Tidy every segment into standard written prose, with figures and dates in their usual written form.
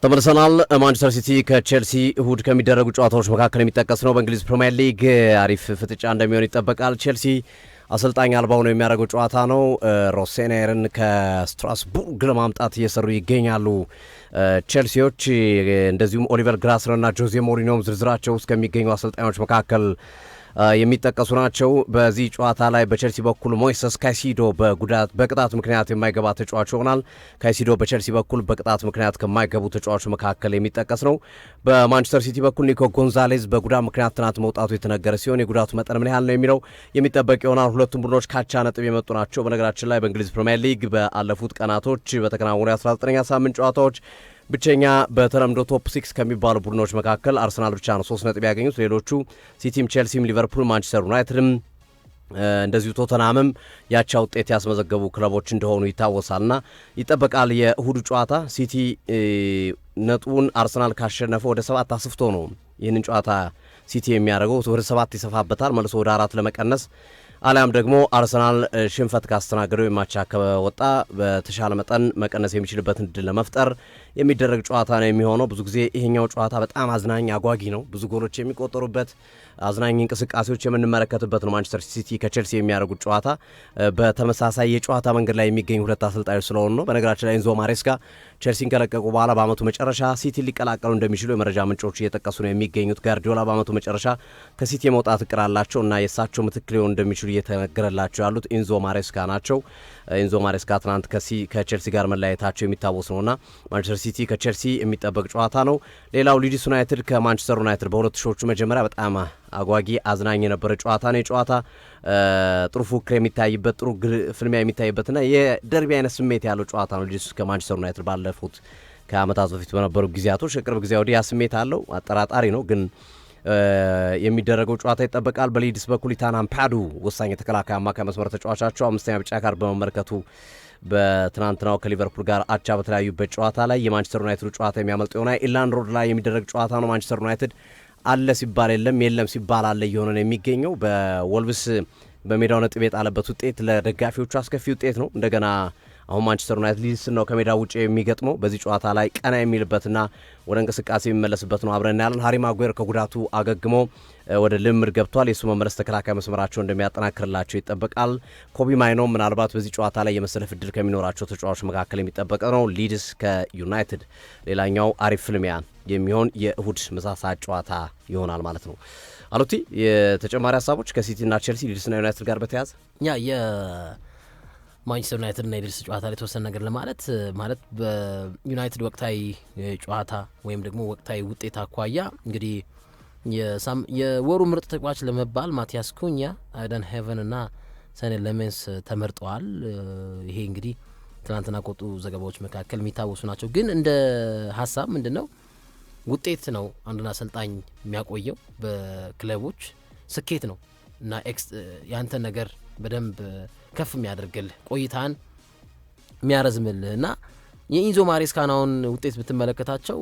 ተመልሰናል። ማንቸስተር ሲቲ ከቼልሲ እሁድ ከሚደረጉ ጨዋታዎች መካከል የሚጠቀስ ነው። በእንግሊዝ ፕሪሚየር ሊግ አሪፍ ፍጥጫ እንደሚሆን ይጠበቃል። ቼልሲ አሰልጣኝ አልባው ነው የሚያደርገው ጨዋታ ነው። ሮሴኔርን ከስትራስቡርግ ለማምጣት እየሰሩ ይገኛሉ ቼልሲዎች። እንደዚሁም ኦሊቨር ግላስነርና ጆዜ ሞሪኒዮም ዝርዝራቸው ውስጥ ከሚገኙ አሰልጣኞች መካከል የሚጠቀሱ ናቸው። በዚህ ጨዋታ ላይ በቼልሲ በኩል ሞይሰስ ካይሲዶ በቅጣት ምክንያት የማይገባ ተጫዋች ይሆናል። ካይሲዶ በቼልሲ በኩል በቅጣት ምክንያት ከማይገቡ ተጫዋቾች መካከል የሚጠቀስ ነው። በማንቸስተር ሲቲ በኩል ኒኮ ጎንዛሌዝ በጉዳት ምክንያት ትናንት መውጣቱ የተነገረ ሲሆን የጉዳቱ መጠን ምን ያህል ነው የሚለው የሚጠበቅ ይሆናል። ሁለቱም ቡድኖች ካቻ ነጥብ የመጡ ናቸው። በነገራችን ላይ በእንግሊዝ ፕሪሚየር ሊግ በአለፉት ቀናቶች በተከናወኑ የ19ኛ ሳምንት ጨዋታዎች ብቸኛ በተለምዶ ቶፕ 6 ከሚባሉ ቡድኖች መካከል አርሰናል ብቻ ነው 3 ነጥብ ያገኙት። ሌሎቹ ሲቲም፣ ቼልሲም፣ ሊቨርፑል፣ ማንቸስተር ዩናይትድም እንደዚሁ ቶተናምም ያቻ ውጤት ያስመዘገቡ ክለቦች እንደሆኑ ይታወሳልና ይጠበቃል። የእሁዱ ጨዋታ ሲቲ ነጥቡን አርሰናል ካሸነፈ ወደ 7 አስፍቶ ነው ይህንን ጨዋታ ሲቲ የሚያደርገው። ወደ 7 ይሰፋበታል መልሶ ወደ 4 ለመቀነስ አሊያም ደግሞ አርሰናል ሽንፈት ካስተናገደው የማቻ ከወጣ በተሻለ መጠን መቀነስ የሚችልበትን እድል ለመፍጠር የሚደረግ ጨዋታ ነው የሚሆነው። ብዙ ጊዜ ይሄኛው ጨዋታ በጣም አዝናኝ አጓጊ ነው። ብዙ ጎሎች የሚቆጠሩበት አዝናኝ እንቅስቃሴዎች የምንመለከትበት ነው። ማንቸስተር ሲቲ ከቼልሲ የሚያደርጉት ጨዋታ በተመሳሳይ የጨዋታ መንገድ ላይ የሚገኙ ሁለት አሰልጣኞች ስለሆኑ ነው። በነገራችን ላይ ኢንዞ ማሬስካ ቼልሲን ከለቀቁ በኋላ በአመቱ መጨረሻ ሲቲ ሊቀላቀሉ እንደሚችሉ የመረጃ ምንጮች እየጠቀሱ ነው የሚገኙት። ጋርዲዮላ በአመቱ መጨረሻ ከሲቲ የመውጣት እቅድ አላቸው እና የእሳቸው ምትክ ሊሆኑ እንደሚችሉ እየተነገረላቸው ያሉት ኢንዞ ማሬስካ ናቸው። ኢንዞ ማሬስካ ትናንት ከቼልሲ ጋር መለያየታቸው የሚታወስ ነውና ማንቸስተር ሲቲ ከቼልሲ የሚጠበቅ ጨዋታ ነው። ሌላው ሊድስ ዩናይትድ ከማንቸስተር ዩናይትድ በሁለት ሺዎቹ መጀመሪያ በጣም አጓጊ አዝናኝ የነበረ ጨዋታ ነው። የጨዋታ ጥሩ ፉክክር የሚታይበት ጥሩ ፍልሚያ የሚታይበትና የደርቢ አይነት ስሜት ያለው ጨዋታ ነው። ሊድስ ከማንቸስተር ዩናይትድ ባለፉት ከአመታት በፊት በነበሩ ጊዜያቶች ቅርብ ጊዜ ወዲህ ያ ስሜት አለው። አጠራጣሪ ነው ግን የሚደረገው ጨዋታ ይጠበቃል። በሊድስ በኩል ኢታን አምፓዱ ወሳኝ የተከላካይ አማካይ መስመር ተጫዋቻቸው 5ኛ ቢጫ ካርድ በመመልከቱ በትናንትናው ከሊቨርፑል ጋር አቻ በተለያዩበት ጨዋታ ላይ የማንቸስተር ዩናይትድ ጨዋታ የሚያመልጥ ይሆናል። ኢላንድ ሮድ ላይ የሚደረግ ጨዋታ ነው። ማንቸስተር ዩናይትድ አለ ሲባል የለም ሲባል አለ እየሆነ ነው የሚገኘው። በወልቭስ በሜዳው ነጥብ የጣለበት ውጤት ለደጋፊዎቹ አስከፊ ውጤት ነው። እንደገና አሁን ማንቸስተር ዩናይትድ ሊድስን ነው ከሜዳ ውጭ የሚገጥመው። በዚህ ጨዋታ ላይ ቀና የሚልበትና ወደ እንቅስቃሴ የሚመለስበት ነው። አብረን ያለን ሃሪ ማጉዌር ከጉዳቱ አገግሞ ወደ ልምድ ገብቷል። የሱ መመለስ ተከላካይ መስመራቸው እንደሚያጠናክርላቸው ይጠበቃል። ኮቢ ማይኖ ምናልባት በዚህ ጨዋታ ላይ የመሰለፍ ዕድል ከሚኖራቸው ተጫዋቾች መካከል የሚጠበቅ ነው። ሊድስ ከዩናይትድ ሌላኛው አሪፍ ፍልሚያ የሚሆን የእሁድ ምሳ ሰዓት ጨዋታ ይሆናል ማለት ነው። አሉቲ የተጨማሪ ሀሳቦች ከሲቲና ቼልሲ ሊድስና ዩናይትድ ጋር በተያያዘ ማንቸስተር ዩናይትድ እና የሊድስ ጨዋታ ላይ የተወሰነ ነገር ለማለት በዩናይትድ ወቅታዊ ጨዋታ ወይም ደግሞ ወቅታዊ ውጤት አኳያ እንግዲህ የወሩ ምርጥ ተጫዋች ለመባል ማቲያስ ኩኛ፣ አይደን ሄቨን እና ሰኔ ለሜንስ ተመርጠዋል። ይሄ እንግዲህ ትናንትና ከወጡ ዘገባዎች መካከል የሚታወሱ ናቸው። ግን እንደ ሀሳብ ምንድን ነው ውጤት ነው አንዱን አሰልጣኝ የሚያቆየው በክለቦች ስኬት ነው እና ያንተ ነገር በደንብ ከፍ የሚያደርግልህ ቆይታን የሚያረዝምልህ እና የኢንዞ ማሬስካናውን ውጤት ብትመለከታቸው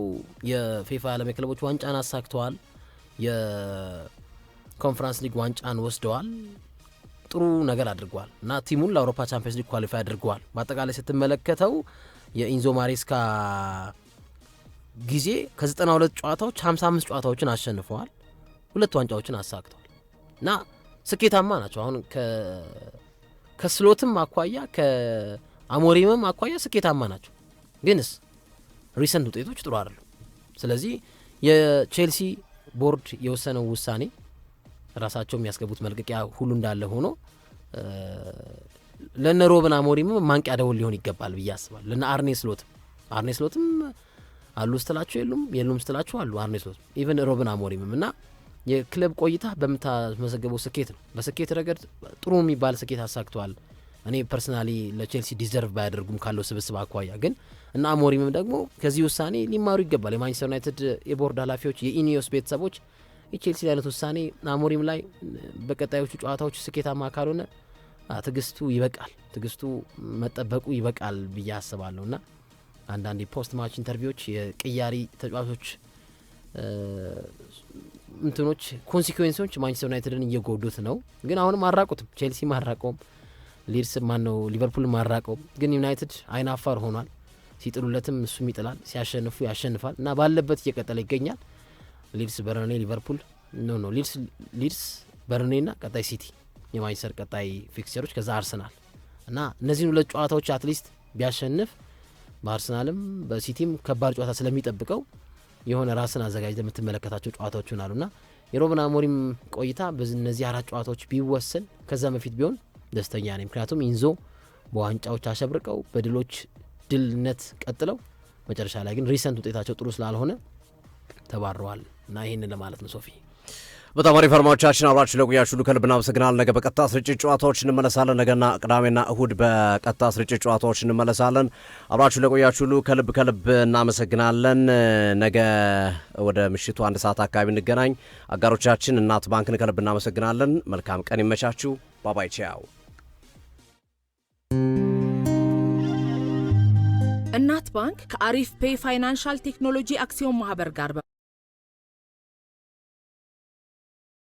የፊፋ ዓለም የክለቦች ዋንጫን አሳክተዋል። የኮንፈረንስ ሊግ ዋንጫን ወስደዋል። ጥሩ ነገር አድርገዋል እና ቲሙን ለአውሮፓ ቻምፒየንስ ሊግ ኳሊፋይ አድርገዋል። በአጠቃላይ ስትመለከተው የኢንዞ ማሬስካ ጊዜ ከ92 ጨዋታዎች 55 ጨዋታዎችን አሸንፈዋል። 2 ዋንጫዎችን አሳክተዋል እና ስኬታማ ናቸው። አሁን ከስሎትም አኳያ ከአሞሪምም አኳያ ስኬታማ ናቸው። ግንስ ሪሰንት ውጤቶች ጥሩ አይደሉም። ስለዚህ የቼልሲ ቦርድ የወሰነው ውሳኔ ራሳቸው የሚያስገቡት መልቀቂያ ሁሉ እንዳለ ሆኖ ለነ ሮብን አሞሪምም ማንቂያ ደወል ሊሆን ይገባል ብዬ አስባለሁ። ለነ አርኔ ስሎትም አሉ ስትላቸው የሉም ስትላቸው አሉ አርኔ ስሎት ኢቨን ሮብን አሞሪምም እና የክለብ ቆይታ በምታስመዘገበው ስኬት ነው። በስኬት ረገድ ጥሩ የሚባል ስኬት አሳክተዋል። እኔ ፐርሰናሊ ለቼልሲ ዲዘርቭ ባያደርጉም ካለው ስብስብ አኳያ ግን እና አሞሪምም ደግሞ ከዚህ ውሳኔ ሊማሩ ይገባል። የማንቸስተር ዩናይትድ የቦርድ ኃላፊዎች፣ የኢኒዮስ ቤተሰቦች የቼልሲ አይነት ውሳኔ አሞሪም ላይ በቀጣዮቹ ጨዋታዎች ስኬታማ ካልሆነ ትግስቱ ይበቃል፣ ትግስቱ መጠበቁ ይበቃል ብዬ አስባለሁ እና አንዳንድ የፖስት ማች ኢንተርቪዎች የቅያሪ ተጫዋቾች እንትኖች ኮንሲኩዌንሶች ማንቸስተር ዩናይትድን እየጎዱት ነው። ግን አሁንም አራቁትም። ቼልሲ ማራቀውም፣ ሊድስ ሊቨርፑል ማራቀውም። ግን ዩናይትድ አይናፋር ሆኗል። ሲጥሉለትም እሱም ይጥላል ሲያሸንፉ ያሸንፋል እና ባለበት እየቀጠለ ይገኛል ሊድስ በርንሌ ሊቨርፑል ሊድስ በርንሌና ቀጣይ ሲቲ የማንቸስተር ቀጣይ ፊክስቸሮች ከዛ አርሰናል እና እነዚህን ሁለት ጨዋታዎች አትሊስት ቢያሸንፍ በአርሰናልም በሲቲም ከባድ ጨዋታ ስለሚጠብቀው የሆነ ራስን አዘጋጅ ለምትመለከታቸው ጨዋታዎች ይሆናሉና የሩበን አሞሪም ቆይታ በእነዚህ አራት ጨዋታዎች ቢወሰን ከዛ በፊት ቢሆን ደስተኛ ነኝ ምክንያቱም ኢንዞ በዋንጫዎች አሸብርቀው በድሎች ድልነት ቀጥለው መጨረሻ ላይ ግን ሪሰንት ውጤታቸው ጥሩ ስላልሆነ ተባረዋል እና ይሄንን ለማለት ነው ሶፊ በጣም አሪፍ አድማጮቻችን አብራችሁ ለቆያችሁ ሁሉ ከልብ እናመሰግናለን። ነገ በቀጥታ ስርጭት ጨዋታዎች እንመለሳለን። ነገና ቅዳሜና እሁድ በቀጥታ ስርጭት ጨዋታዎች እንመለሳለን። አብራችሁ ለቆያችሁ ሁሉ ከልብ እናመሰግናለን። ነገ ወደ ምሽቱ 1 ሰዓት አካባቢ እንገናኝ። አጋሮቻችን እናት ባንክን ከልብ እናመሰግናለን። መልካም ቀን ይመቻችሁ። ባባይ ቻው። እናት ባንክ ከአሪፍ ፔይ ፋይናንሻል ቴክኖሎጂ አክሲዮን ማህበር ጋር